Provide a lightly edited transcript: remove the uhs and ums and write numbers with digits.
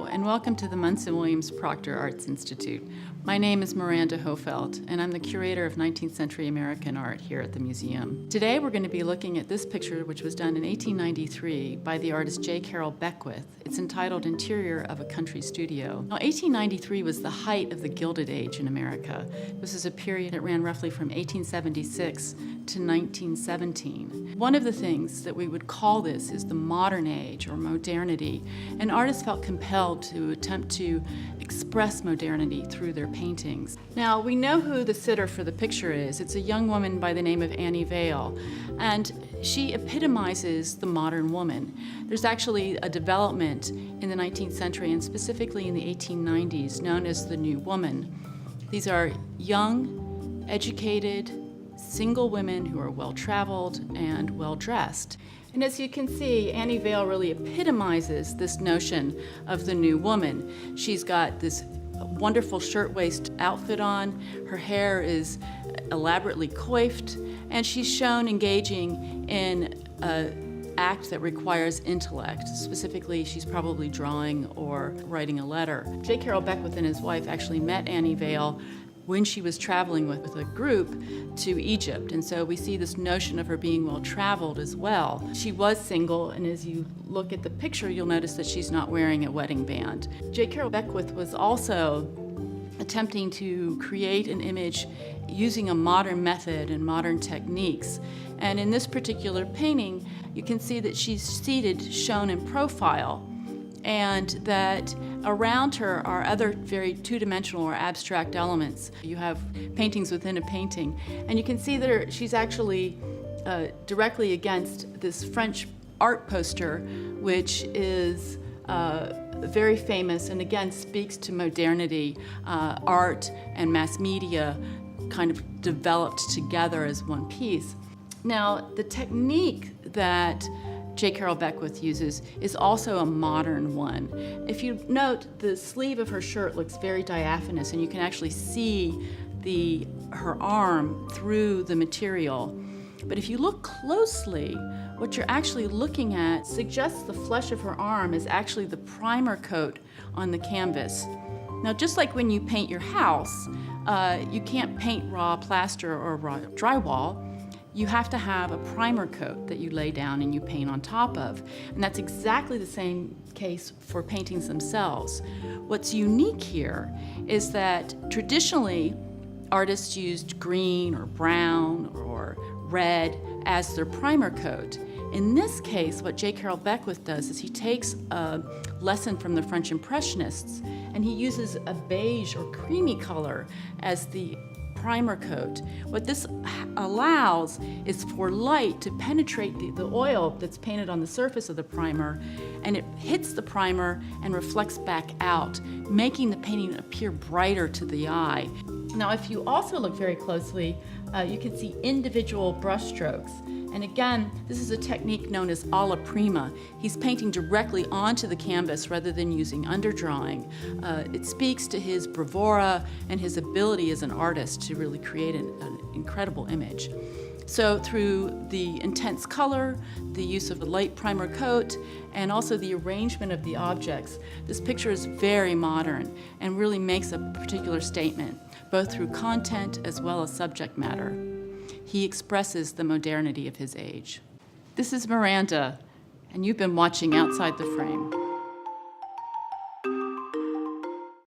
Hello, and welcome to the Munson Williams Proctor Arts Institute. My name is Miranda Hofelt, and I'm the curator of 19th century American art here at the museum. Today we're going to be looking at this picture, which was done in 1893 by the artist Carroll Beckwith. It's entitled Interior of a Country Studio. Now, 1893 was the height of the Gilded Age in America. This is a period that ran roughly from 1876 to 1917. One of the things that we would call this is the modern age, or modernity, and artists felt compelled to attempt to express modernity through their paintings. Now, we know who the sitter for the picture is. It's a young woman by the name of Vail, and she epitomizes the modern woman. There's actually a development in the 19th century, and specifically in the 1890s, known as the New Woman. These are young, educated, single women who are well-traveled and well-dressed. And as you can see, Vail really epitomizes this notion of the new woman. She's got this wonderful shirtwaist outfit on, her hair is elaborately coiffed, and she's shown engaging in an act that requires intellect. Specifically, she's probably drawing or writing a letter. Carroll Beckwith and his wife actually met Vail when she was traveling with a group to Egypt. And so we see this notion of her being well-traveled as well. She was single, and as you look at the picture, you'll notice that she's not wearing a wedding band. Carroll Beckwith was also attempting to create an image using a modern method and modern techniques. And in this particular painting, you can see that she's seated, shown in profile, and that around her are other very two-dimensional or abstract elements. You have paintings within a painting, and you can see that she's actually directly against this French art poster, which is very famous and again speaks to modernity, art and mass media kind of developed together as one piece. Now, the technique that Carroll Beckwith uses is also a modern one. If you note, the sleeve of her shirt looks very diaphanous, and you can actually see her arm through the material. But if you look closely, what you're actually looking at suggests the flesh of her arm is actually the primer coat on the canvas. Now, just like when you paint your house, you can't paint raw plaster or raw drywall. You have to have a primer coat that you lay down and you paint on top of. And that's exactly the same case for paintings themselves. What's unique here is that traditionally, artists used green or brown or red as their primer coat. In this case, what Carroll Beckwith does is he takes a lesson from the French Impressionists, and he uses a beige or creamy color as the primer coat. What this allows is for light to penetrate the oil that's painted on the surface of the primer, and it hits the primer and reflects back out, making the painting appear brighter to the eye. Now, if you also look very closely, you can see individual brush strokes. And again, this is a technique known as alla prima. He's painting directly onto the canvas rather than using underdrawing. It speaks to his bravura and his ability as an artist to really create an incredible image. So through the intense color, the use of a light primer coat, and also the arrangement of the objects, this picture is very modern and really makes a particular statement, both through content as well as subject matter. He expresses the modernity of his age. This is Miranda, and you've been watching Outside the Frame.